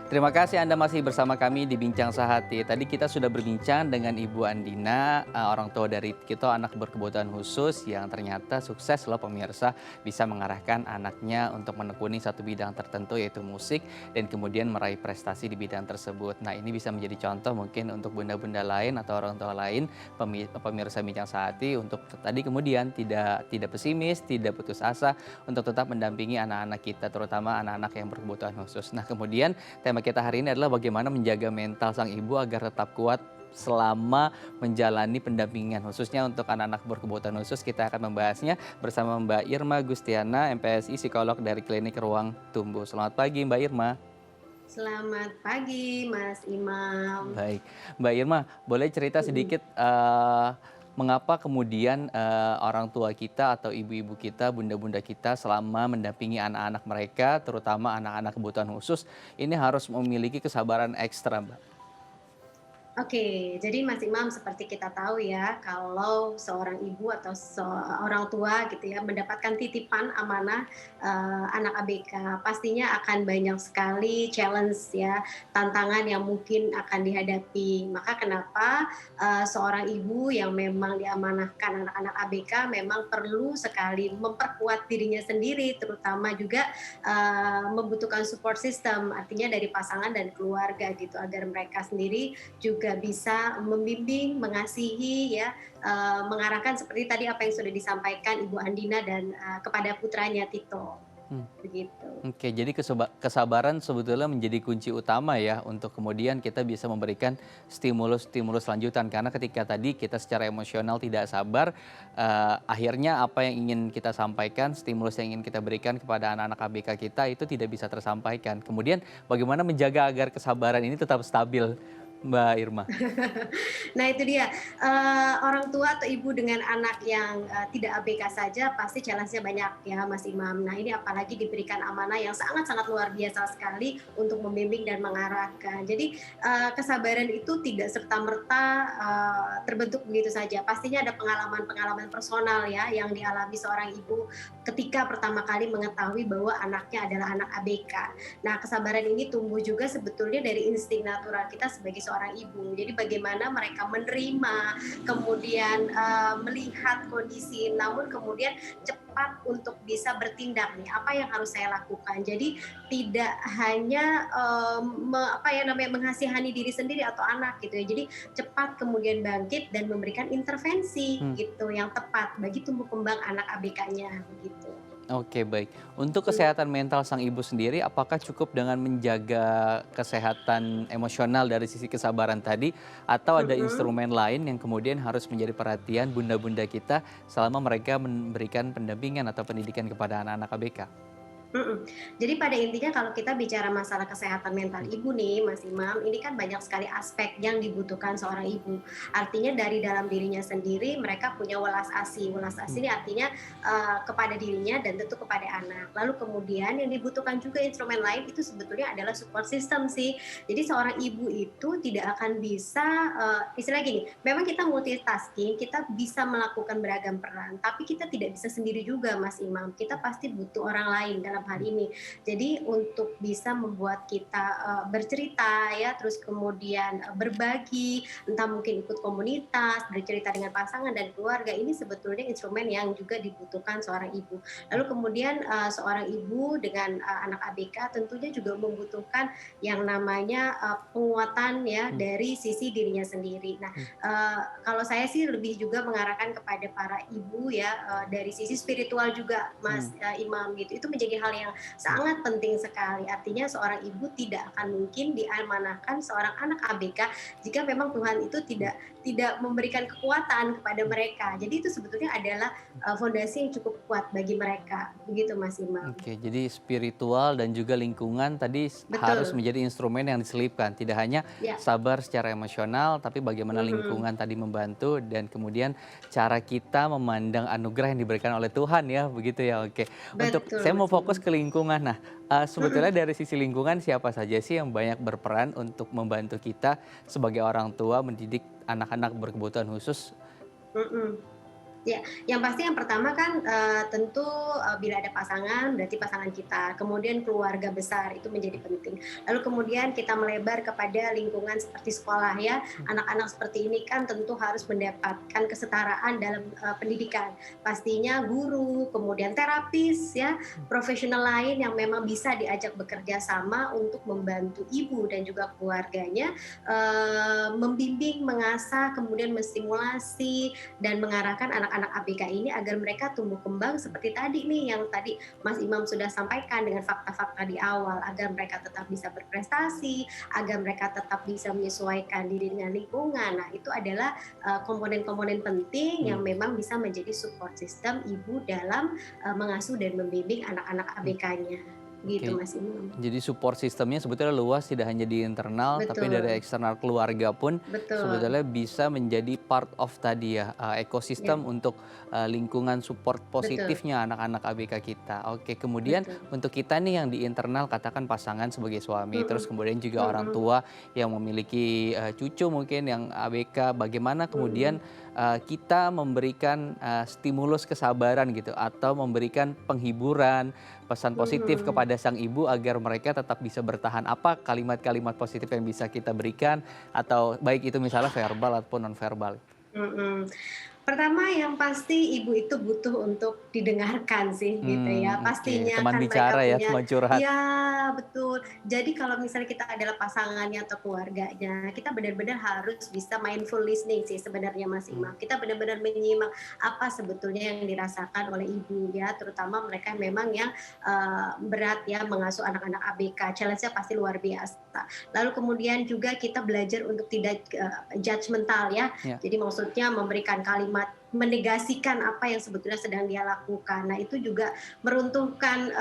Terima kasih Anda masih bersama kami di Bincang Sehati. Tadi kita sudah berbincang dengan Ibu Andina, orang tua dari Kito anak berkebutuhan khusus yang ternyata sukses loh pemirsa bisa mengarahkan anaknya untuk menekuni satu bidang tertentu yaitu musik dan kemudian meraih prestasi di bidang tersebut. Nah ini bisa menjadi contoh mungkin untuk bunda-bunda lain atau orang tua lain pemirsa Bincang Sehati untuk tadi kemudian tidak pesimis, tidak putus asa untuk tetap mendampingi anak-anak kita terutama anak-anak yang berkebutuhan khusus. Nah kemudian tema kita hari ini adalah bagaimana menjaga mental sang ibu agar tetap kuat selama menjalani pendampingan khususnya untuk anak-anak berkebutuhan khusus. Kita akan membahasnya bersama Mbak Irma Gustiana, MPSI psikolog dari Klinik Ruang Tumbuh. Selamat pagi Mbak Irma. Selamat pagi, Mas Imam. Baik, Mbak Irma, boleh cerita Mhm. sedikit mengapa kemudian orang tua kita atau ibu-ibu kita, bunda-bunda kita selama mendampingi anak-anak mereka, terutama anak-anak kebutuhan khusus, ini harus memiliki kesabaran ekstra, Mbak? Oke, jadi Mas Imam seperti kita tahu ya, kalau seorang ibu atau seorang tua gitu ya mendapatkan titipan amanah anak ABK, pastinya akan banyak sekali challenge ya, tantangan yang mungkin akan dihadapi. Maka kenapa seorang ibu yang memang diamanahkan anak-anak ABK memang perlu sekali memperkuat dirinya sendiri, terutama juga membutuhkan support system, artinya dari pasangan dan keluarga gitu, agar mereka sendiri juga bisa membimbing, mengasihi ya, mengarahkan seperti tadi apa yang sudah disampaikan Ibu Andina dan kepada putranya Tito, Hmm. begitu. Oke, jadi kesabaran sebetulnya menjadi kunci utama ya untuk kemudian kita bisa memberikan stimulus-stimulus lanjutan karena ketika tadi kita secara emosional tidak sabar, akhirnya apa yang ingin kita sampaikan, stimulus yang ingin kita berikan kepada anak-anak ABK kita itu tidak bisa tersampaikan. Kemudian bagaimana menjaga agar kesabaran ini tetap stabil, Mbak Irma? Nah itu dia, orang tua atau ibu dengan anak yang, tidak ABK saja pasti challenge-nya banyak ya Mas Imam. Nah ini apalagi diberikan amanah yang sangat-sangat luar biasa sekali untuk membimbing dan mengarahkan. Jadi, kesabaran itu tidak serta-merta, terbentuk begitu saja. Pastinya ada pengalaman-pengalaman personal ya yang dialami seorang ibu ketika pertama kali mengetahui bahwa anaknya adalah anak ABK. Nah kesabaran ini tumbuh juga sebetulnya dari insting natural kita sebagai seorang ibu. Jadi bagaimana mereka menerima, kemudian melihat kondisi, namun kemudian cepat untuk bisa bertindak nih, apa yang harus saya lakukan. Jadi tidak hanya apa ya namanya mengasihani diri sendiri atau anak gitu ya. Jadi cepat kemudian bangkit dan memberikan intervensi Hmm. gitu yang tepat bagi tumbuh kembang anak ABK-nya begitu. Oke, baik. Untuk Hmm. kesehatan mental sang ibu sendiri, apakah cukup dengan menjaga kesehatan emosional dari sisi kesabaran tadi, atau ada Mm-mm. instrumen lain yang kemudian harus menjadi perhatian bunda-bunda kita selama mereka memberikan pendampingan atau pendidikan kepada anak-anak ABK? Mhm. Jadi pada intinya kalau kita bicara masalah kesehatan mental Hmm. ibu nih Mas Imam, ini kan banyak sekali aspek yang dibutuhkan seorang ibu. Artinya dari dalam dirinya sendiri mereka punya welas asih. Welas Hmm. asih ini artinya kepada dirinya dan tentu kepada anak. Lalu kemudian yang dibutuhkan juga instrumen lain itu sebetulnya adalah support system sih. Jadi seorang ibu itu tidak akan bisa istilah gini, memang kita multitasking, kita bisa melakukan beragam peran, tapi kita tidak bisa sendiri juga Mas Imam. Kita pasti butuh orang lain dalam hal Hmm. ini. Jadi untuk bisa membuat kita bercerita ya, terus kemudian berbagi, entah mungkin ikut komunitas, bercerita dengan pasangan dan keluarga, ini sebetulnya instrumen yang juga dibutuhkan seorang ibu. Lalu kemudian seorang ibu dengan anak ABK tentunya juga membutuhkan yang namanya penguatan ya Hmm. dari sisi dirinya sendiri. Nah, Hmm. kalau saya sih lebih juga mengarahkan kepada para ibu ya dari sisi spiritual juga Hmm. Mas Imam gitu. Itu menjadi hal yang Hmm. sangat penting sekali. Artinya seorang ibu tidak akan mungkin diamanahkan seorang anak ABK jika memang Tuhan itu Hmm. tidak memberikan kekuatan kepada Hmm. mereka. Jadi itu sebetulnya adalah fondasi yang cukup kuat bagi mereka. Begitu Mas Imam. Oke, jadi spiritual dan juga lingkungan tadi harus Betul. menjadi instrumen yang diselipkan. Tidak hanya Ya. sabar secara emosional, tapi bagaimana Mhm. lingkungan tadi membantu dan kemudian cara kita memandang anugerah yang diberikan oleh Tuhan ya, begitu ya. Oke, untuk Betul saya mau Mas fokus Imam. ke lingkungan. Nah, sebetulnya Mhm. dari sisi lingkungan siapa saja sih yang banyak berperan untuk membantu kita sebagai orang tua mendidik anak-anak berkebutuhan khusus? Mhm. Ya, yang pasti yang pertama kan, tentu, bila ada pasangan berarti pasangan kita, kemudian keluarga besar itu menjadi penting. Lalu kemudian kita melebar kepada lingkungan seperti sekolah ya, anak-anak seperti ini kan tentu harus mendapatkan kesetaraan dalam, pendidikan. Pastinya guru, kemudian terapis ya, profesional lain yang memang bisa diajak bekerja sama untuk membantu ibu dan juga keluarganya, membimbing, mengasah, kemudian menstimulasi dan mengarahkan anak-anak ABK ini agar mereka tumbuh kembang seperti tadi nih yang tadi Mas Imam sudah sampaikan dengan fakta-fakta di awal agar mereka tetap bisa berprestasi, agar mereka tetap bisa menyesuaikan diri dengan lingkungan. Nah, itu adalah komponen-komponen penting yang Hmm. memang bisa menjadi support system ibu dalam mengasuh dan membimbing anak-anak ABK-nya. Gitu Oke. Mas Imam. Jadi support sistemnya sebetulnya luas, tidak hanya di internal, tapi dari Betul, eksternal keluarga pun betul. sebetulnya bisa menjadi part of tadi ya, Ya, ekosistem untuk lingkungan support betul, positifnya anak-anak ABK kita. Oke, kemudian betul. untuk kita nih yang di internal katakan pasangan sebagai suami, terus Mhm, kemudian juga orang mhm, tua yang memiliki cucu mungkin yang ABK, bagaimana kemudian mhm, kita memberikan stimulus kesabaran gitu atau memberikan penghiburan, pesan positif mhm. kepada sang ibu agar mereka tetap bisa bertahan. Apa kalimat-kalimat positif yang bisa kita berikan atau baik itu misalnya verbal ataupun nonverbal? Mhm. Pertama yang pasti ibu itu butuh untuk didengarkan sih gitu ya. Oke, Pastinya teman kan bicara mereka ya, punya teman curhat. ya betul. Jadi kalau misalnya kita adalah pasangannya atau keluarganya, kita benar-benar harus bisa mindful listening sih sebenarnya Mas Mmm, Imam. Kita benar-benar menyimak apa sebetulnya yang dirasakan oleh ibu ya, terutama mereka memang yang berat ya mengasuh anak-anak ABK. Challenge-nya pasti luar biasa. Lalu kemudian juga kita belajar untuk tidak judgmental ya. ya. Jadi maksudnya memberikan kalimat menegasikan apa yang sebetulnya sedang dia lakukan. Nah, itu juga meruntuhkan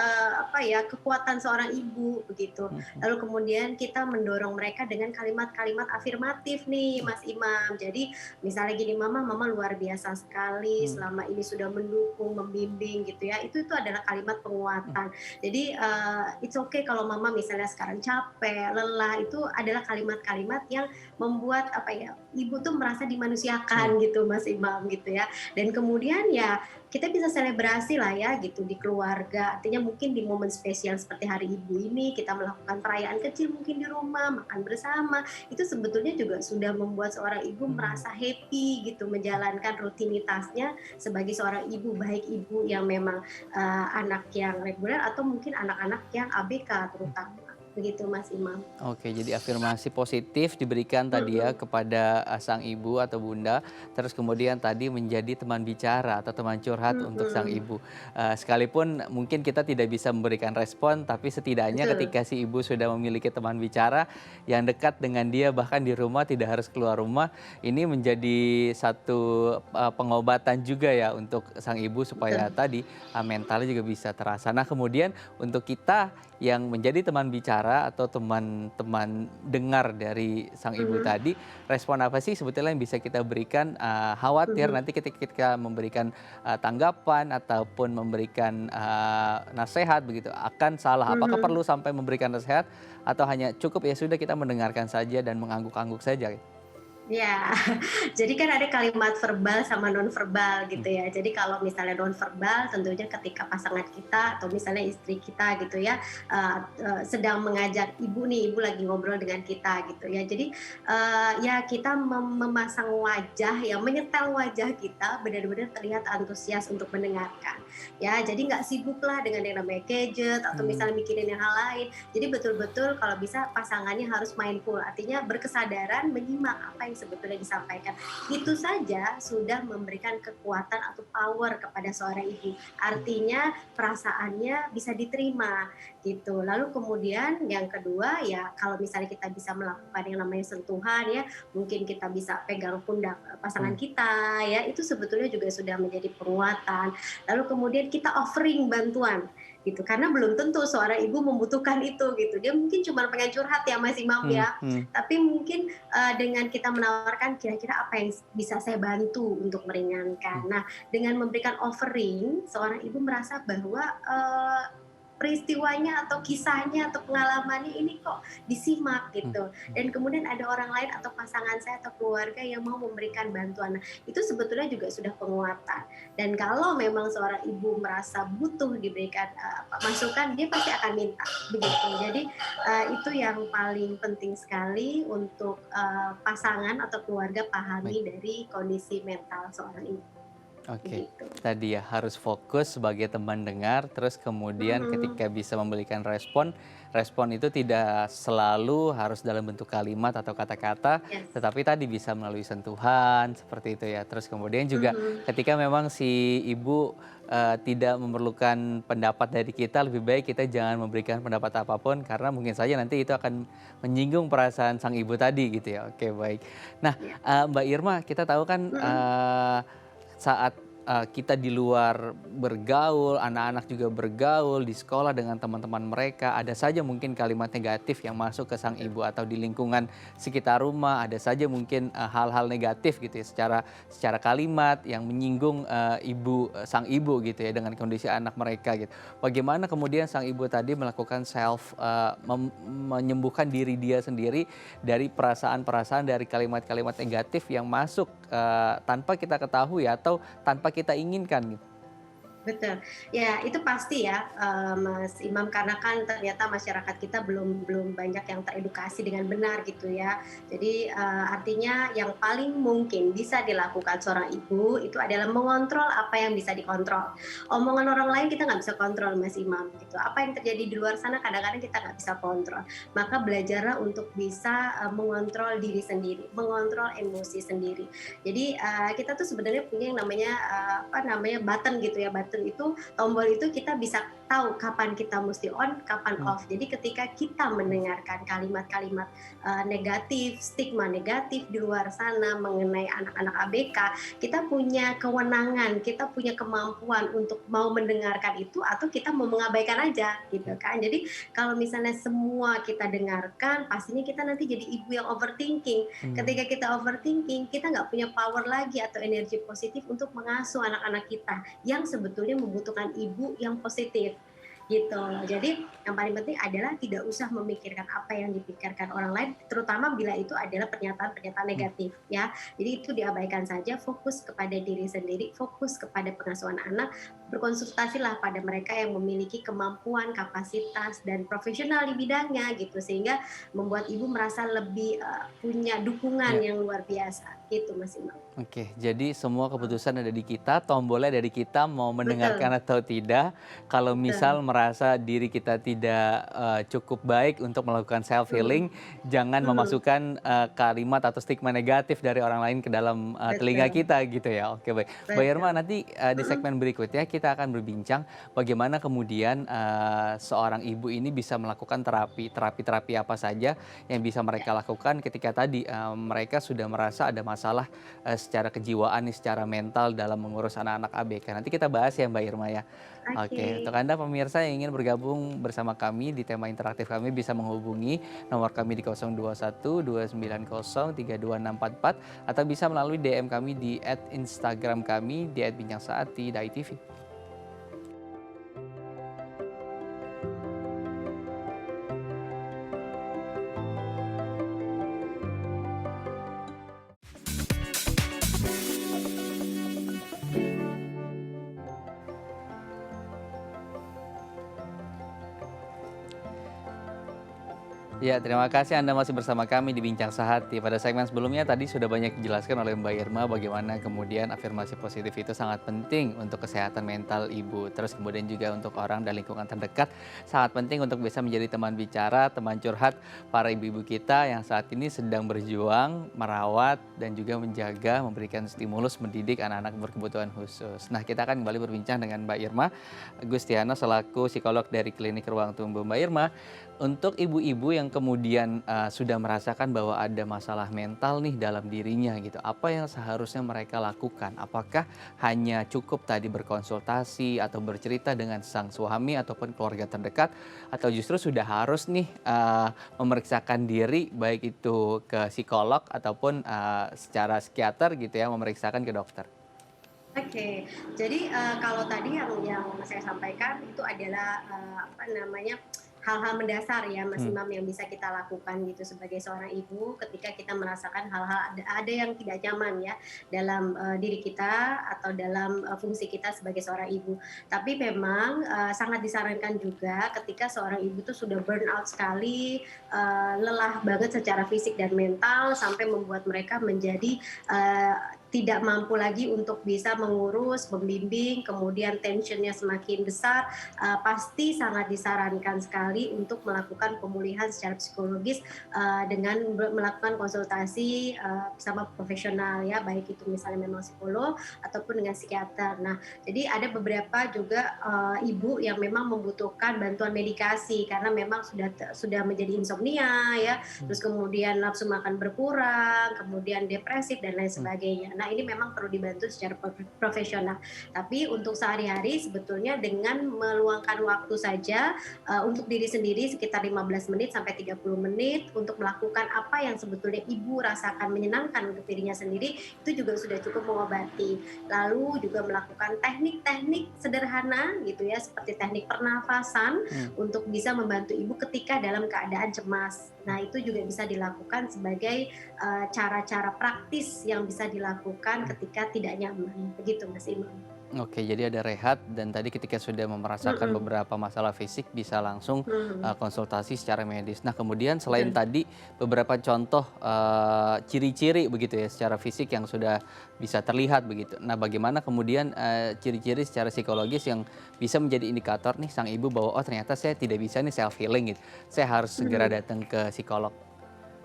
apa ya, kekuatan seorang ibu begitu. Mhm, Lalu kemudian kita mendorong mereka dengan kalimat-kalimat afirmatif nih, mmm, Mas Imam. Jadi misalnya gini, Mama luar biasa sekali mmm, selama ini sudah mendukung, membimbing gitu ya. Itu adalah kalimat mmm, penguatan. Jadi it's okay kalau Mama misalnya sekarang capek, lelah, itu adalah kalimat-kalimat yang membuat apa ya, ibu tuh merasa mmm. dimanusiakan gitu Mas Imam gitu ya. Dan kemudian ya kita bisa selebrasi lah ya gitu di keluarga. Artinya mungkin di momen spesial seperti Hari Ibu ini kita melakukan perayaan kecil mungkin di rumah, makan bersama. Itu sebetulnya juga sudah membuat seorang ibu Mmm. merasa happy gitu menjalankan rutinitasnya sebagai seorang ibu, baik ibu yang memang anak yang reguler atau mungkin anak-anak yang ABK terutama. Begitu Mas Imam. Oke, jadi afirmasi positif diberikan tadi ya Mhm, kepada sang ibu atau bunda, terus kemudian tadi menjadi teman bicara atau teman curhat untuk sang mhm, ibu. Sekalipun mungkin kita tidak bisa memberikan respon, tapi setidaknya betul. ketika si ibu sudah memiliki teman bicara yang dekat dengan dia, bahkan di rumah tidak harus keluar rumah, ini menjadi satu pengobatan juga ya untuk sang ibu supaya Betul. tadi mentalnya juga bisa terasa. Nah, kemudian untuk kita yang menjadi teman bicara atau teman-teman dengar dari sang ibu Mhm, tadi, respon apa sih sebetulnya yang bisa kita berikan? Khawatir mhm, nanti ketika kita memberikan tanggapan ataupun memberikan nasehat begitu akan salah. Apakah mhm. perlu sampai memberikan nasehat atau hanya cukup ya sudah kita mendengarkan saja dan mengangguk-angguk saja? Ya, jadi kan ada kalimat verbal sama nonverbal Hmm, gitu ya. Jadi kalau misalnya nonverbal tentunya ketika pasangan kita atau misalnya istri kita gitu ya, sedang mengajak ibu nih, ibu lagi ngobrol dengan kita gitu ya. Jadi, ya kita memasang wajah ya, menyetel wajah kita benar-benar terlihat antusias untuk mendengarkan. Ya, jadi nggak sibuklah dengan yang namanya gadget atau hmm, misalnya mikirin yang hal lain. Jadi betul-betul kalau bisa pasangannya harus mindful, artinya berkesadaran menyimak apa yang sebetulnya disampaikan. Itu saja sudah memberikan kekuatan atau power kepada seorang ibu. hmm, Artinya perasaannya bisa diterima gitu. Lalu kemudian yang kedua ya kalau misalnya kita bisa melakukan yang namanya sentuhan ya, mungkin kita bisa pegang pundak pasangan hmm. kita ya, itu sebetulnya juga sudah menjadi penguatan. Lalu kemudian kita offering bantuan gitu karena belum tentu seorang ibu membutuhkan itu gitu, dia mungkin cuma pengen curhat ya Mas Imam Hmm, ya, hmm, tapi mungkin dengan kita menawarkan kira-kira apa yang bisa saya bantu untuk hmm. meringankan. Nah, dengan memberikan offering seorang ibu merasa bahwa peristiwanya atau kisahnya atau pengalamannya ini kok disimak Hmm, gitu. hmm. Dan kemudian ada orang lain atau pasangan saya atau keluarga yang mau memberikan bantuan. Nah, itu sebetulnya juga sudah penguatan. Dan kalau memang seorang ibu merasa butuh diberikan masukan, dia pasti akan minta begitu. Jadi itu yang paling penting sekali untuk pasangan atau keluarga Baik. pahami dari kondisi mental seorang ibu Oke, begitu. tadi ya harus fokus sebagai teman dengar, terus kemudian Mhm, ketika bisa memberikan respon, respon itu tidak selalu harus dalam bentuk kalimat atau kata-kata, yes. tetapi tadi bisa melalui sentuhan seperti itu ya. Terus kemudian juga Mhm, ketika memang si ibu tidak memerlukan pendapat dari kita, lebih baik kita jangan memberikan pendapat apapun karena mungkin saja nanti itu akan menyinggung perasaan sang ibu tadi gitu ya. Oke, baik. Nah, ya. Mbak Irma, kita tahu kan Mhm, saat, kita di luar bergaul, anak-anak juga bergaul di sekolah dengan teman-teman mereka, ada saja mungkin kalimat negatif yang masuk ke sang betul. ibu atau di lingkungan sekitar rumah, ada saja mungkin, hal-hal negatif gitu ya secara secara kalimat yang menyinggung, sang ibu gitu ya dengan kondisi anak mereka gitu. Bagaimana kemudian sang ibu tadi melakukan menyembuhkan diri dia sendiri dari perasaan-perasaan dari kalimat-kalimat negatif yang masuk, tanpa kita ketahui atau tanpa kita inginkan gitu. Betul. Ya, itu pasti ya, Mas Imam, karena kan ternyata masyarakat kita belum belum banyak yang teredukasi dengan benar gitu ya. Jadi, artinya yang paling mungkin bisa dilakukan seorang ibu itu adalah mengontrol apa yang bisa dikontrol. Omongan orang lain kita nggak bisa kontrol, Mas Imam, gitu. Apa yang terjadi di luar sana kadang-kadang kita nggak bisa kontrol. Maka belajarlah untuk bisa, mengontrol diri sendiri, mengontrol emosi sendiri. Jadi, kita tuh sebenarnya punya yang namanya, apa namanya, button gitu ya, button itu, tombol itu kita bisa tahu kapan kita mesti on, kapan Mmm, off. Jadi ketika kita mmm, mendengarkan kalimat-kalimat negatif, stigma negatif di luar sana mengenai anak-anak ABK, kita punya kewenangan, kita punya kemampuan untuk mau mendengarkan itu atau kita mau mengabaikan aja gitu ya, kan. Jadi kalau misalnya semua kita dengarkan, pastinya kita nanti jadi ibu yang overthinking. mmm. Ketika kita overthinking, kita nggak punya power lagi atau energi positif untuk mengasuh anak-anak kita yang sebetulnya membutuhkan ibu yang positif gitu. Jadi yang paling penting adalah tidak usah memikirkan apa yang dipikirkan orang lain, terutama bila itu adalah pernyataan-pernyataan Mmm. negatif ya. Jadi itu diabaikan saja, fokus kepada diri sendiri, fokus kepada pengasuhan anak, berkonsultasilah pada mereka yang memiliki kemampuan, kapasitas dan profesional di bidangnya gitu, sehingga membuat ibu merasa lebih punya dukungan Iya. yang luar biasa. Gitu Mas Imam. Oke, jadi semua keputusan ada di kita, tombolnya ada di kita mau mendengarkan Betul, atau tidak. Kalau betul. misal merasa diri kita tidak, cukup baik untuk melakukan self Mhm, healing, jangan mhm, memasukkan, kalimat atau stigma negatif dari orang lain ke dalam, telinga betul, kita gitu ya. Oke, baik. Mbak Irma, betul. nanti, di Mhm, segmen berikutnya kita akan berbincang bagaimana kemudian, seorang ibu ini bisa melakukan terapi-terapi apa saja yang bisa ya, mereka lakukan ketika tadi, mereka sudah merasa ada masalah secara kejiwaan nih, secara mental dalam mengurus anak-anak ABK. Nanti kita bahas ya Mbak Irma ya. oke. Oke, untuk Anda pemirsa yang ingin bergabung bersama kami di tema interaktif kami bisa menghubungi nomor kami di 021 290 32644 atau bisa melalui DM kami di @Instagram kami di @bincangsaat.tv. Ya, terima kasih Anda masih bersama kami di Bincang Sehati. Pada segmen sebelumnya tadi sudah banyak dijelaskan oleh Mbak Irma bagaimana kemudian afirmasi positif itu sangat penting untuk kesehatan mental ibu. Terus kemudian juga untuk orang dan lingkungan terdekat sangat penting untuk bisa menjadi teman bicara, teman curhat para ibu-ibu kita yang saat ini sedang berjuang merawat dan juga menjaga, memberikan stimulus mendidik anak-anak berkebutuhan khusus. Nah, kita akan kembali berbincang dengan Mbak Irma Gustiana selaku psikolog dari Klinik Ruang Tumbuh. Mbak Irma, untuk ibu-ibu yang kemudian, sudah merasakan bahwa ada masalah mental nih dalam dirinya gitu, apa yang seharusnya mereka lakukan? Apakah hanya cukup tadi berkonsultasi atau bercerita dengan sang suami ataupun keluarga terdekat, atau justru sudah harus nih, memeriksakan diri baik itu ke psikolog ataupun, secara psikiater gitu ya, memeriksakan ke dokter? Oke, jadi, kalau tadi yang saya sampaikan itu adalah, apa namanya, hal-hal mendasar ya Mas Hmm. Imam yang bisa kita lakukan gitu sebagai seorang ibu ketika kita merasakan hal-hal ada yang tidak nyaman ya dalam, diri kita atau dalam, fungsi kita sebagai seorang ibu. Tapi memang, sangat disarankan juga ketika seorang ibu tuh sudah burnout sekali, lelah banget secara fisik dan mental sampai membuat mereka menjadi, tidak mampu lagi untuk bisa mengurus, membimbing, kemudian tensionnya semakin besar, pasti sangat disarankan sekali untuk melakukan pemulihan secara psikologis, dengan melakukan konsultasi, bersama profesional ya, baik itu misalnya memang psikolog ataupun dengan psikiater. Nah, jadi ada beberapa juga, ibu yang memang membutuhkan bantuan medikasi karena memang sudah menjadi insomnia ya, Hmm. terus kemudian nafsu makan berkurang, kemudian depresif dan lain Hmm. sebagainya. Nah, ini memang perlu dibantu secara profesional. Tapi untuk sehari-hari sebetulnya dengan meluangkan waktu saja untuk diri sendiri sekitar 15 menit sampai 30 menit untuk melakukan apa yang sebetulnya ibu rasakan menyenangkan untuk dirinya sendiri, itu juga sudah cukup mengobati. Lalu juga melakukan teknik-teknik sederhana gitu ya, seperti teknik pernafasan Hmm. untuk bisa membantu ibu ketika dalam keadaan cemas. Nah, itu juga bisa dilakukan sebagai cara-cara praktis yang bisa dilakukan Hmm. ketika tidak nyaman. Begitu Mas Imam. Oke, jadi ada rehat dan tadi ketika sudah merasakan Mhm, beberapa masalah fisik bisa langsung mhm, konsultasi secara medis. Nah, kemudian selain betul. tadi beberapa contoh ciri-ciri begitu ya secara fisik yang sudah bisa terlihat begitu. Nah, bagaimana kemudian ciri-ciri secara psikologis yang bisa menjadi indikator nih sang ibu bahwa oh ternyata saya tidak bisa nih self healing gitu. Saya harus segera Mhm. datang ke psikolog.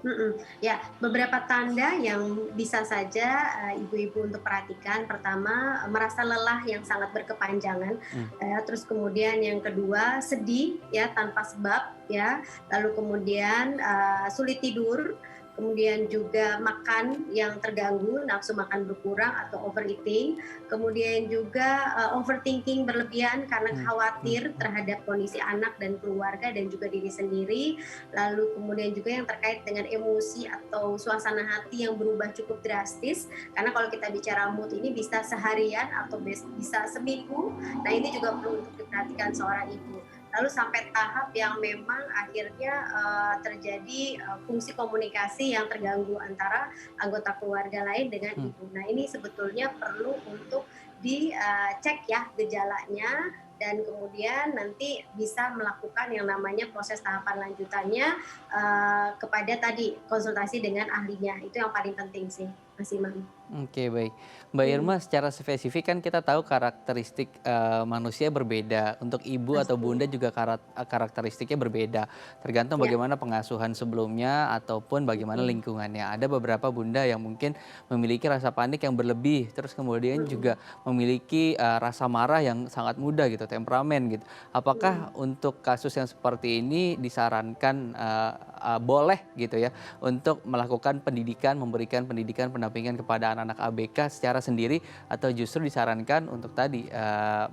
Mhm, ya beberapa tanda yang bisa saja, ibu-ibu untuk perhatikan, pertama, merasa lelah yang sangat berkepanjangan, Hmm. terus kemudian yang kedua sedih ya tanpa sebab ya, lalu kemudian, sulit tidur, kemudian juga makan yang terganggu, nafsu makan berkurang atau overeating, kemudian juga, overthinking berlebihan karena Hmm. Hmm. khawatir terhadap kondisi anak dan keluarga dan juga diri sendiri, lalu kemudian juga yang terkait dengan emosi atau suasana hati yang berubah cukup drastis, karena kalau kita bicara mood ini bisa seharian atau bisa seminggu. Nah, ini juga perlu untuk diperhatikan seorang ibu. Lalu sampai tahap yang memang akhirnya terjadi fungsi komunikasi yang terganggu antara anggota keluarga lain dengan Hmm. ibu. Nah, ini sebetulnya perlu untuk dicek ya gejalanya, dan kemudian nanti bisa melakukan yang namanya proses tahapan lanjutannya, kepada tadi konsultasi dengan ahlinya. Itu yang paling penting sih, Mas Imam. Oke, baik. Mbak Mhm, Irma, secara spesifik kan kita tahu karakteristik manusia berbeda. Untuk ibu atau pasti. bunda juga karakteristiknya berbeda. Tergantung Ya, bagaimana pengasuhan sebelumnya ataupun bagaimana betul. lingkungannya. Ada beberapa bunda yang mungkin memiliki rasa panik yang berlebih, terus kemudian Mhm, juga memiliki rasa marah yang sangat mudah gitu, temperamen gitu. Apakah mhm. untuk kasus yang seperti ini disarankan boleh gitu ya untuk melakukan pendidikan, memberikan pendidikan pendampingan kepada anak-anak ABK secara sendiri atau justru disarankan untuk tadi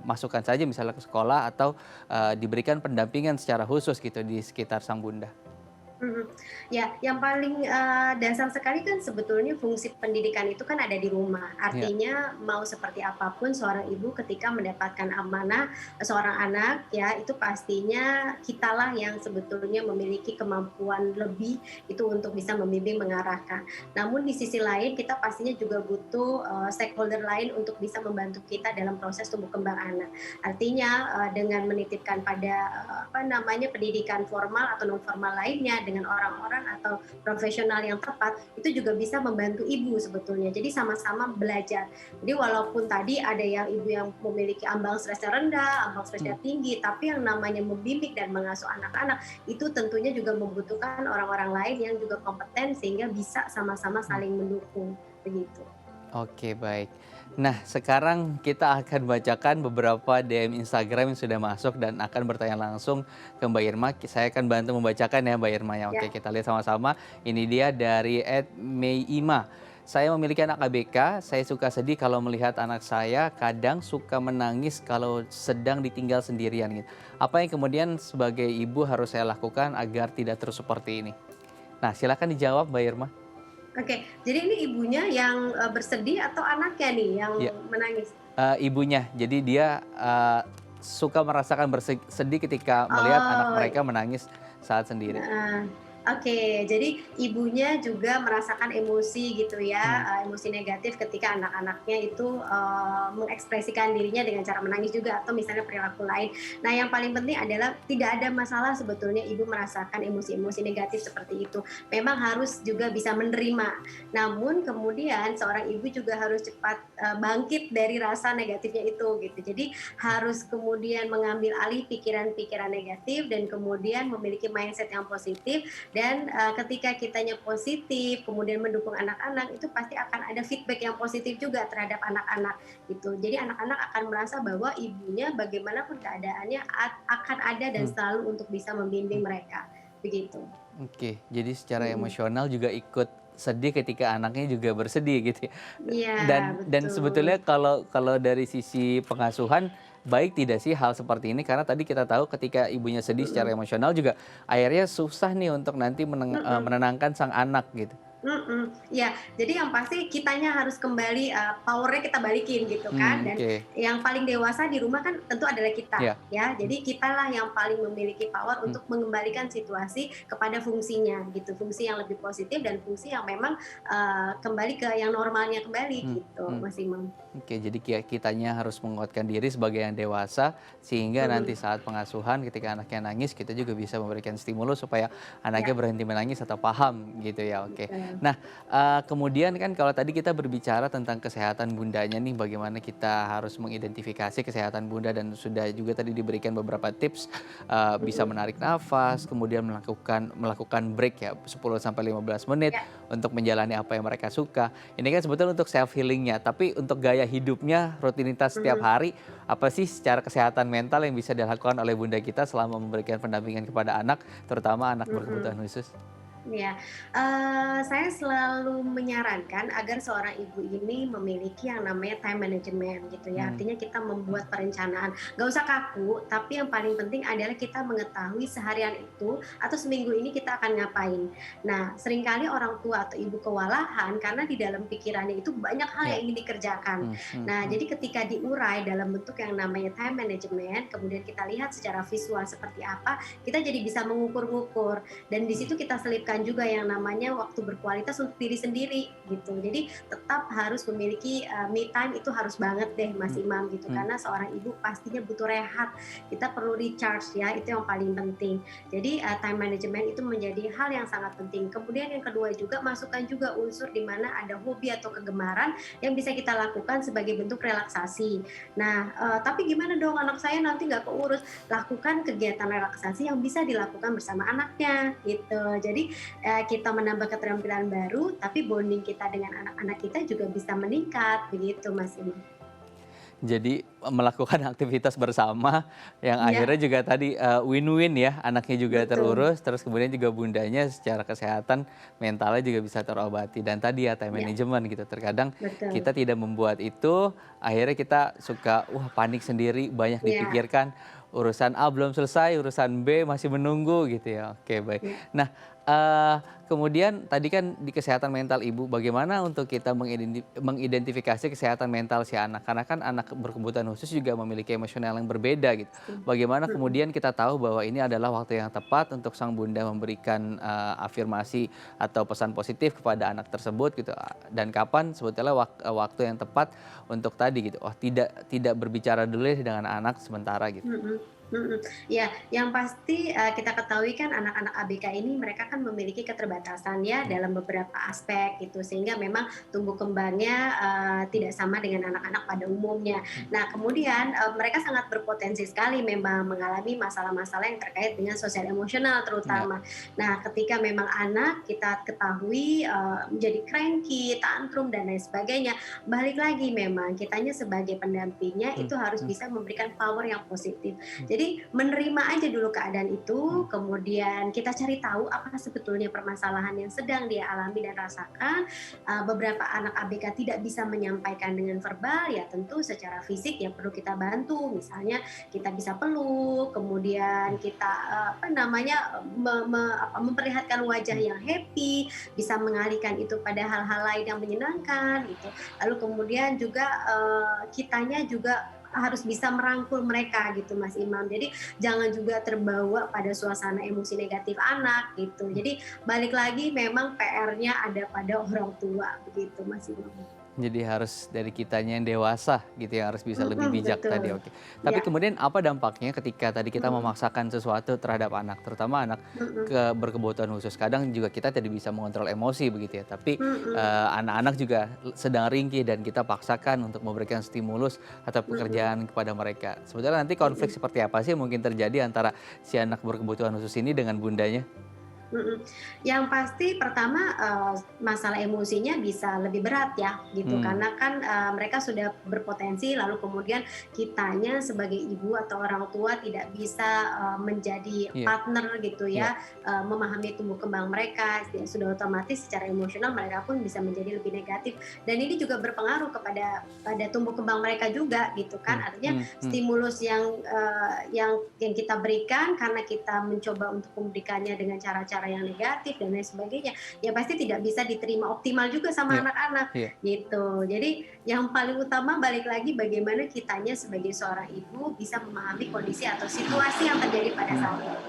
masukkan saja misalnya ke sekolah atau diberikan pendampingan secara khusus gitu di sekitar sang bunda? Mhm. Ya, yang paling, dasar sekali kan sebetulnya fungsi pendidikan itu kan ada di rumah. Ya. Artinya mau seperti apapun seorang ibu ketika mendapatkan amanah seorang anak ya, itu pastinya kitalah yang sebetulnya memiliki kemampuan lebih itu untuk bisa membimbing, mengarahkan. Namun di sisi lain kita pastinya juga butuh, stakeholder lain untuk bisa membantu kita dalam proses tumbuh kembang anak. Artinya, dengan menitipkan pada, apa namanya, pendidikan formal atau non formal lainnya dengan orang-orang atau profesional yang tepat, itu juga bisa membantu ibu sebetulnya. Jadi sama-sama belajar. Jadi walaupun tadi ada yang ibu yang memiliki ambang stresnya rendah, ambang Hmm. stresnya tinggi, tapi yang namanya membimbing dan mengasuh anak-anak itu tentunya juga membutuhkan orang-orang lain yang juga kompeten sehingga bisa sama-sama Hmm. saling mendukung, begitu. Oke, baik. Nah, sekarang kita akan bacakan beberapa DM Instagram yang sudah masuk dan akan bertanya langsung ke Mbak Irma. Saya akan bantu membacakan ya Mbak Irma ya. Oke, Ya. kita lihat sama-sama. Ini dia dari @meima. Saya memiliki anak ABK, saya suka sedih kalau melihat anak saya kadang suka menangis kalau sedang ditinggal sendirian gitu. Apa yang kemudian sebagai ibu harus saya lakukan agar tidak terus seperti ini? Nah, silakan dijawab Mbak Irma. Oke, jadi ini ibunya yang, bersedih atau anaknya nih yang Ya, menangis? ibunya. Jadi dia, suka merasakan sedih ketika melihat anak Oh, mereka menangis saat sendiri. heeh. Oke, jadi ibunya juga merasakan emosi gitu ya, Mhm, emosi negatif ketika anak-anaknya itu, mengekspresikan dirinya dengan cara menangis juga atau misalnya perilaku lain. Nah, yang paling penting adalah tidak ada masalah sebetulnya ibu merasakan emosi-emosi negatif seperti itu. Memang harus juga bisa menerima. Namun kemudian seorang ibu juga harus cepat, bangkit dari rasa negatifnya itu gitu. Jadi mhm, harus kemudian mengambil alih pikiran-pikiran negatif dan kemudian memiliki mindset yang positif dan ketika kitanya positif kemudian mendukung anak-anak itu pasti akan ada feedback yang positif juga terhadap anak-anak gitu. Jadi anak-anak akan merasa bahwa ibunya bagaimanapun keadaannya akan ada dan mmm, selalu untuk bisa membimbing mhm. mereka begitu. Oke, jadi secara Mm-mm. emosional juga ikut sedih ketika anaknya juga bersedih gitu ya. Iya Dan betul. sebetulnya kalau kalau dari sisi pengasuhan, baik tidak sih hal seperti ini? Karena tadi kita tahu ketika ibunya sedih secara Mm-mm. emosional juga akhirnya susah nih untuk nanti Mm-mm. menenangkan sang anak gitu. Mhm, iya. Jadi yang pasti kitanya harus kembali, power-nya kita balikin gitu kan, dan Oke. yang paling dewasa di rumah kan tentu adalah kita, Iya. ya. Mhm, Jadi kitalah yang paling memiliki power mhm. untuk mengembalikan situasi kepada fungsinya gitu, fungsi yang lebih positif dan fungsi yang memang, kembali ke yang normalnya kembali Mhm, gitu, mhm. Mas Imam. Oke, jadi kitanya harus menguatkan diri sebagai yang dewasa, sehingga nanti Mhm, saat pengasuhan ketika anaknya nangis, kita juga bisa memberikan stimulus supaya anaknya iya, berhenti menangis atau paham gitu ya, oke. betul. Nah, kemudian kan kalau tadi kita berbicara tentang kesehatan bundanya nih, bagaimana kita harus mengidentifikasi kesehatan bunda dan sudah juga tadi diberikan beberapa tips, bisa Mhm, menarik nafas, kemudian melakukan melakukan break ya 10 sampai 15 menit iya, untuk menjalani apa yang mereka suka. Ini kan sebetulnya untuk self healingnya, tapi untuk gaya hidupnya, rutinitas setiap mhm, hari, apa sih secara kesehatan mental yang bisa dilakukan oleh bunda kita selama memberikan pendampingan kepada anak, terutama anak berkebutuhan mhm. khusus? Iya, saya selalu menyarankan agar seorang ibu ini memiliki yang namanya time management gitu ya. Mmm, Artinya kita mhm, membuat perencanaan. Nggak usah kaku, tapi yang paling penting adalah kita mengetahui seharian itu atau seminggu ini kita akan ngapain. Nah, seringkali orang tua atau ibu kewalahan karena di dalam pikirannya itu banyak hal iya, yang ingin dikerjakan. mhm, mhm, Nah, mhm, jadi ketika diurai dalam bentuk yang namanya time management, kemudian kita lihat secara visual seperti apa, kita jadi bisa mengukur-ngukur dan di mhm, situ kita selipkan juga yang namanya waktu berkualitas untuk diri sendiri gitu. Jadi tetap harus memiliki me time itu harus banget deh Mas mhm, Imam gitu mhm. karena seorang ibu pastinya butuh rehat. Kita perlu recharge ya, itu yang paling penting. Jadi time management itu menjadi hal yang sangat penting. Kemudian yang kedua juga masukkan juga unsur di mana ada hobi atau kegemaran yang bisa kita lakukan sebagai bentuk relaksasi. Nah, tapi gimana dong anak saya nanti nggak keurus? Lakukan kegiatan relaksasi yang bisa dilakukan bersama anaknya gitu. Jadi kita menambah keterampilan baru, tapi bonding kita dengan anak-anak kita juga bisa meningkat begitu Mas Imam. Jadi, melakukan aktivitas bersama yang Iya, akhirnya juga tadi, win-win ya, anaknya juga betul. terurus, terus kemudian juga bundanya secara kesehatan mentalnya juga bisa terobati. Dan tadi ya time Iya, management gitu, terkadang kita betul. tidak membuat itu, akhirnya kita suka, wah panik sendiri, banyak Iya, dipikirkan, urusan A belum selesai, urusan B masih menunggu gitu ya. Oke baik. iya. Nah, eee, kemudian tadi kan di kesehatan mental ibu, bagaimana untuk kita mengidentifikasi kesehatan mental si anak? Karena kan anak berkebutuhan khusus juga memiliki emosional yang berbeda gitu. Bagaimana Mhm. kemudian kita tahu bahwa ini adalah waktu yang tepat untuk sang bunda memberikan, afirmasi atau pesan positif kepada anak tersebut gitu, dan kapan sebetulnya waktu yang tepat untuk tadi gitu, oh tidak tidak berbicara dulu deh dengan anak sementara gitu. Mhm, mhm. Ya, yang pasti, kita ketahui kan anak-anak ABK ini mereka kan memiliki keterbatasan ya Mmm, dalam beberapa aspek gitu, sehingga memang tumbuh kembangnya, tidak sama dengan anak-anak pada umumnya. mhm, Nah, kemudian, mereka sangat berpotensi sekali memang mengalami masalah-masalah yang terkait dengan sosial emosional iya, terutama. Nah, ketika memang anak kita ketahui, menjadi cranky, tantrum, dan lain sebagainya, balik lagi memang kitanya sebagai pendampingnya mmm, itu harus mmm, bisa memberikan power yang positif. mmm, Jadi Jadi menerima aja dulu keadaan itu, kemudian kita cari tahu apa sebetulnya permasalahan yang sedang dia alami dan rasakan. Beberapa anak ABK tidak bisa menyampaikan dengan verbal, ya tentu secara fisik ya perlu kita bantu. Misalnya kita bisa peluk, kemudian kita memperlihatkan wajah Hmm. yang happy, bisa mengalihkan itu pada hal-hal lain yang menyenangkan gitu. Lalu kemudian juga kitanya juga harus bisa merangkul mereka gitu Mas Imam. Jadi jangan juga terbawa pada suasana emosi negatif anak gitu. Jadi balik lagi memang PR-nya ada pada orang tua begitu Mas Imam. Jadi harus dari kitanya yang dewasa gitu yang harus bisa lebih bijak tadi, Betul. oke. Tapi Ya. kemudian apa dampaknya ketika tadi kita Mhm, memaksakan sesuatu terhadap anak, terutama anak mhm, berkebutuhan khusus. Kadang juga kita tidak bisa mengontrol emosi begitu ya, tapi mhm, anak-anak juga sedang ringkih dan kita paksakan untuk memberikan stimulus atau mhm, pekerjaan kepada mereka. Sebetulnya nanti konflik mhm. seperti apa sih yang mungkin terjadi antara si anak berkebutuhan khusus ini dengan bundanya? Mhm. Yang pasti pertama, masalah emosinya bisa lebih berat ya gitu, Hmm, karena kan, mereka sudah berpotensi lalu kemudian kitanya sebagai ibu atau orang tua tidak bisa, menjadi iya, partner gitu iya, ya, memahami tumbuh kembang mereka, ya sudah otomatis secara emosional mereka pun bisa menjadi lebih negatif dan ini juga berpengaruh pada tumbuh kembang mereka juga gitu kan. hmm, Artinya hmm, hmm. stimulus yang kita berikan karena kita mencoba untuk memberikannya dengan cara-cara yang negatif dan lain sebagainya, ya pasti tidak bisa diterima optimal juga sama Iya, anak-anak iya. gitu. Jadi yang paling utama balik lagi bagaimana kitanya sebagai seorang ibu bisa memahami kondisi atau situasi yang terjadi pada Hmm. saat itu.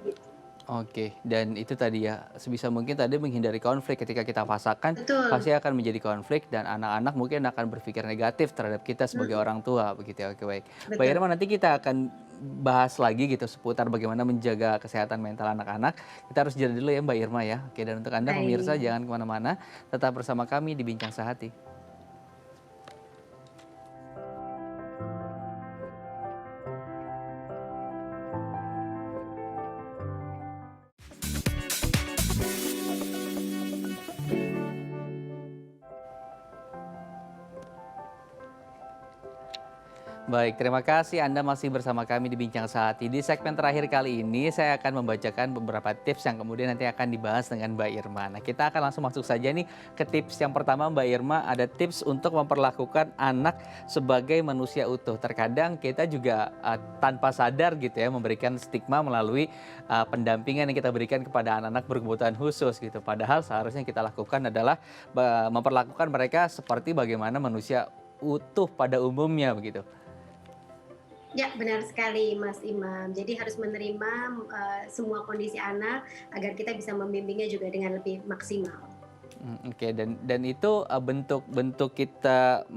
Gitu. Oke, dan itu tadi ya, sebisa mungkin tadi menghindari konflik ketika kita paksakan, Betul. pasti akan menjadi konflik dan anak-anak mungkin akan berpikir negatif terhadap kita sebagai Mhm, orang tua, begitu ya. Oke, baik. Mbak betul. Irma, nanti kita akan bahas lagi gitu seputar bagaimana menjaga kesehatan mental anak-anak. Kita harus jeda dulu ya Mbak Irma ya. Oke, dan untuk Anda pemirsa Baik. jangan kemana-mana, tetap bersama kami di Bincang Sehati. Baik, terima kasih Anda masih bersama kami di Bincang Sehati. Di segmen terakhir kali ini saya akan membacakan beberapa tips yang kemudian nanti akan dibahas dengan Mbak Irma. Nah, kita akan langsung masuk saja nih ke tips yang pertama Mbak Irma. Ada tips untuk memperlakukan anak sebagai manusia utuh. Terkadang kita juga tanpa sadar gitu ya memberikan stigma melalui pendampingan yang kita berikan kepada anak-anak berkebutuhan khusus gitu. Padahal seharusnya kita lakukan adalah memperlakukan mereka seperti bagaimana manusia utuh pada umumnya begitu. Ya, benar sekali Mas Imam. Jadi harus menerima, semua kondisi anak agar kita bisa membimbingnya juga dengan lebih maksimal. Oke, dan itu, bentuk-bentuk kita,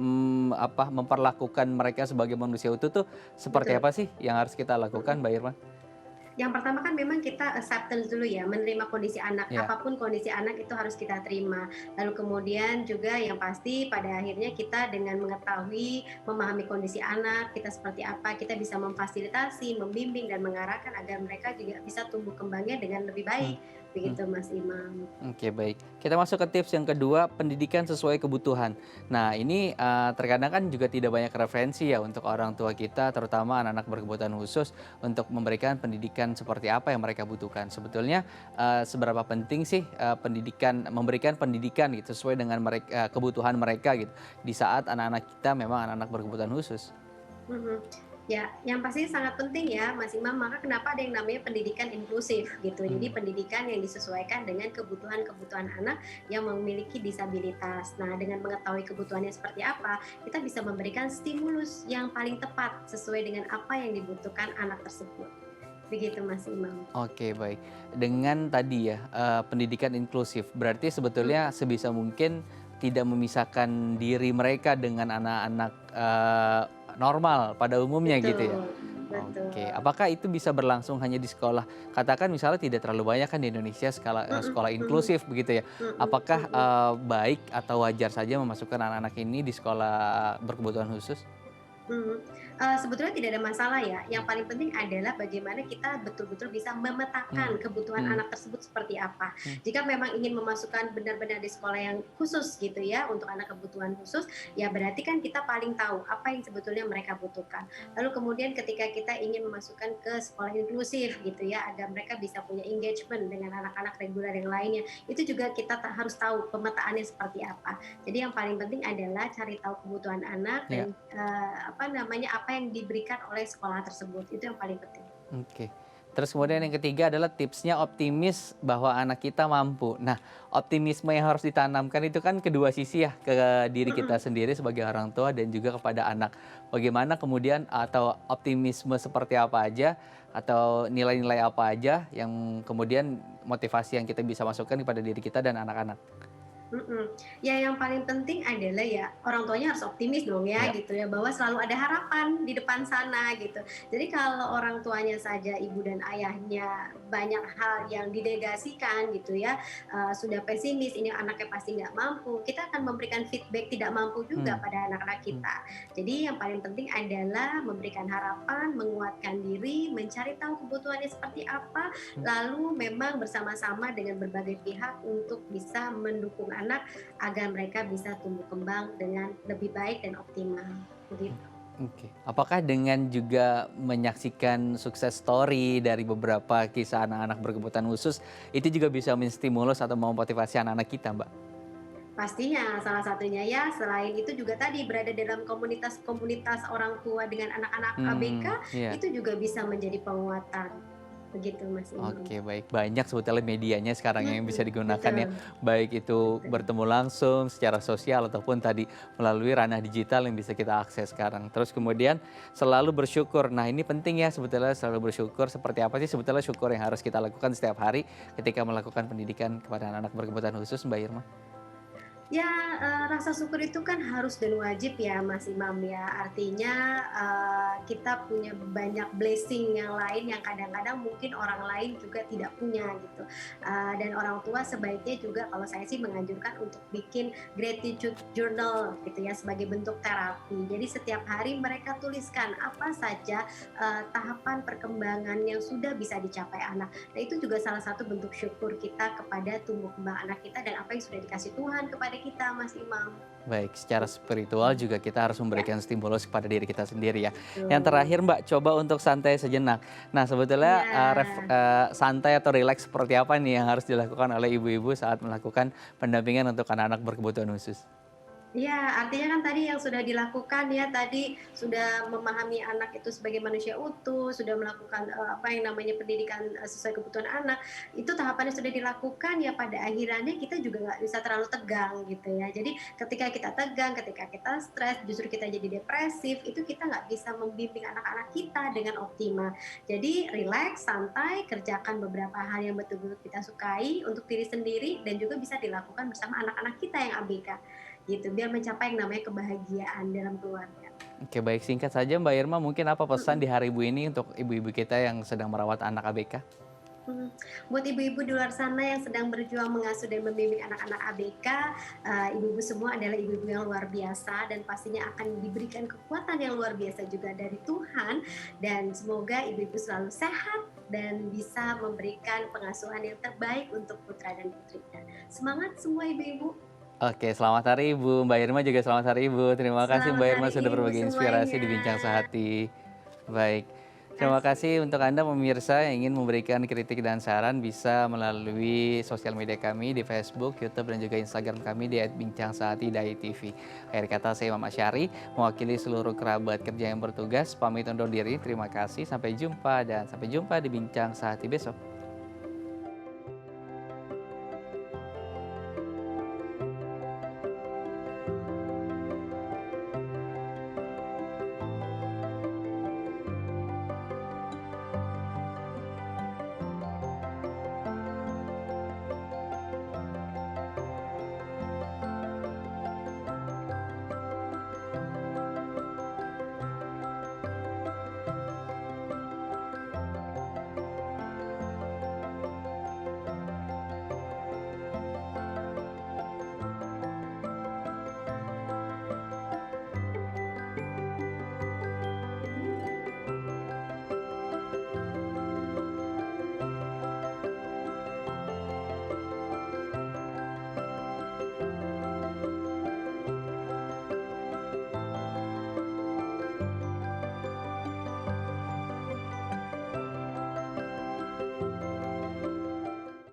memperlakukan mereka sebagai manusia utuh tuh seperti Betul. apa sih yang harus kita lakukan, Mhm. Mbak Irma? Yang pertama kan memang kita acceptance dulu ya, menerima kondisi anak, Iya, apapun kondisi anak itu harus kita terima. Lalu kemudian juga yang pasti pada akhirnya kita dengan mengetahui, memahami kondisi anak, kita seperti apa, kita bisa memfasilitasi, membimbing dan mengarahkan agar mereka juga bisa tumbuh kembangnya dengan lebih mmm, baik. mmm. Begitu Mas Imam. Oke, baik. Kita masuk ke tips yang kedua, pendidikan sesuai kebutuhan. Nah, ini, terkadang kan juga tidak banyak referensi ya untuk orang tua kita, terutama anak-anak berkebutuhan khusus, untuk memberikan pendidikan seperti apa yang mereka butuhkan. Sebetulnya, seberapa penting sih, memberikan pendidikan gitu, sesuai dengan kebutuhan mereka gitu, di saat anak-anak kita memang anak-anak berkebutuhan khusus? Mhm. Ya, yang pasti sangat penting ya, Mas Imam. Maka kenapa ada yang namanya pendidikan inklusif gitu. Jadi Mmm, pendidikan yang disesuaikan dengan kebutuhan-kebutuhan anak yang memiliki disabilitas. Nah, dengan mengetahui kebutuhannya seperti apa, kita bisa memberikan stimulus yang paling tepat sesuai dengan apa yang dibutuhkan anak tersebut. Begitu, Mas Imam. oke, baik. Dengan tadi ya, pendidikan inklusif, berarti sebetulnya Mhm, sebisa mungkin tidak memisahkan diri mereka dengan anak-anak, normal pada umumnya gitu ya? betul, Oke, betul. apakah itu bisa berlangsung hanya di sekolah? Katakan misalnya tidak terlalu banyak kan di Indonesia Mhm, sekolah mhm, inklusif begitu ya. mhm, Apakah, mhm. baik atau wajar saja memasukkan anak-anak ini di sekolah berkebutuhan khusus? Mhm. Sebetulnya tidak ada masalah ya, yang paling penting adalah bagaimana kita betul-betul bisa Hmm, memetakan kebutuhan hmm, anak tersebut seperti apa. hmm, Jika memang ingin memasukkan benar-benar di sekolah yang khusus gitu ya, untuk anak kebutuhan khusus, ya berarti kan kita paling tahu apa yang sebetulnya mereka butuhkan. Lalu kemudian ketika kita ingin memasukkan ke sekolah inklusif gitu ya, agar mereka bisa punya engagement dengan anak-anak reguler yang lainnya, itu juga kita harus tahu pemetaannya seperti apa. Jadi yang paling penting adalah cari tahu kebutuhan anak ya, dan apa namanya, apa yang diberikan oleh sekolah tersebut, itu yang paling penting. oke. Terus kemudian yang ketiga adalah tipsnya optimis bahwa anak kita mampu. Nah, optimisme yang harus ditanamkan itu kan kedua sisi ya, ke diri kita Mhm. sendiri sebagai orang tua dan juga kepada anak. Bagaimana kemudian atau optimisme seperti apa aja atau nilai-nilai apa aja yang kemudian motivasi yang kita bisa masukkan kepada diri kita dan anak-anak. Mhm. Ya yang paling penting adalah ya orang tuanya harus optimis dong ya Ya, gitu ya, bahwa selalu ada harapan di depan sana gitu. Jadi kalau orang tuanya saja, ibu dan ayahnya banyak hal yang dinegasikan gitu ya, sudah pesimis, ini anaknya pasti nggak mampu, kita akan memberikan feedback tidak mampu juga hmm, pada anak-anak hmm, kita. Jadi yang paling penting adalah memberikan harapan, menguatkan diri, mencari tahu kebutuhannya seperti apa, hmm. lalu memang bersama-sama dengan berbagai pihak untuk bisa mendukung anak agar mereka bisa tumbuh kembang dengan lebih baik dan optimal, begitu. Oke. Apakah dengan juga menyaksikan sukses story dari beberapa kisah anak-anak berkebutuhan khusus, itu juga bisa menstimulus atau memotivasi anak-anak kita, Mbak? Pastinya salah satunya ya, selain itu juga tadi berada dalam komunitas-komunitas orang tua dengan anak-anak ABK, Iya. itu juga bisa menjadi penguatan, begitu Mas Imam. Oke, baik. Banyak sebetulnya medianya sekarang yang bisa digunakan ya, Betul baik itu betul. bertemu langsung secara sosial ataupun tadi melalui ranah digital yang bisa kita akses sekarang. Terus kemudian selalu bersyukur. Nah, ini penting ya sebetulnya selalu bersyukur. Seperti apa sih sebetulnya syukur yang harus kita lakukan setiap hari ketika melakukan pendidikan kepada anak-anak berkebutuhan khusus, Mbak Irma? Ya, rasa syukur itu kan harus dan wajib ya Mas Imam ya. Artinya, kita punya banyak blessing yang lain yang kadang-kadang mungkin orang lain juga tidak punya gitu. Dan orang tua sebaiknya juga kalau saya sih menganjurkan untuk bikin gratitude journal gitu ya sebagai bentuk terapi. Jadi setiap hari mereka tuliskan apa saja, tahapan perkembangan yang sudah bisa dicapai anak. Nah itu juga salah satu bentuk syukur kita kepada tumbuh kembang anak kita dan apa yang sudah dikasih Tuhan kepada kita, Mas Imam. Baik, secara Gitu. spiritual juga kita harus Ya, memberikan stimulus kepada diri kita sendiri ya. Yang betul. terakhir Mbak, coba untuk santai sejenak. Nah sebetulnya Iya. santai atau rileks seperti apa nih yang harus dilakukan oleh ibu-ibu saat melakukan pendampingan untuk anak-anak berkebutuhan khusus? Iya, artinya kan tadi yang sudah dilakukan ya, tadi sudah memahami anak itu sebagai manusia utuh, sudah melakukan, apa yang namanya pendidikan, sesuai kebutuhan anak, itu tahapannya sudah dilakukan, ya pada akhirannya kita juga nggak bisa terlalu tegang gitu ya. Jadi ketika kita tegang, ketika kita stres, justru kita jadi depresif, itu kita nggak bisa membimbing anak-anak kita dengan optimal. Jadi rileks, santai, kerjakan beberapa hal yang betul-betul kita sukai untuk diri sendiri dan juga bisa dilakukan bersama anak-anak kita yang ABK. Gitu, biar mencapai yang namanya kebahagiaan dalam keluarga. Oke baik, singkat saja Mbak Irma, mungkin apa pesan Mhm di Hari Ibu ini untuk ibu-ibu kita yang sedang merawat anak ABK? mhm. Buat ibu-ibu di luar sana yang sedang berjuang mengasuh dan membimbing anak-anak ABK, ibu-ibu semua adalah ibu-ibu yang luar biasa dan pastinya akan diberikan kekuatan yang luar biasa juga dari Tuhan dan semoga ibu-ibu selalu sehat dan bisa memberikan pengasuhan yang terbaik untuk putra dan putrinya. Semangat semua ibu-ibu, Oke, selamat Hari Ibu. Mbak Irma juga selamat Hari Ibu. Terima kasih selamat Mbak Irma hari sudah ibu berbagi inspirasi di semuanya. Bincang Sehati. Baik, terima kasih Kasih. untuk Anda pemirsa yang ingin memberikan kritik dan saran bisa melalui sosial media kami di Facebook, YouTube, dan juga Instagram kami di @bincangsehati.tv. Akhir kata saya Imam Asyari, mewakili seluruh kerabat kerja yang bertugas, pamit undur diri. Terima kasih, sampai jumpa dan sampai jumpa di Bincang Sehati besok.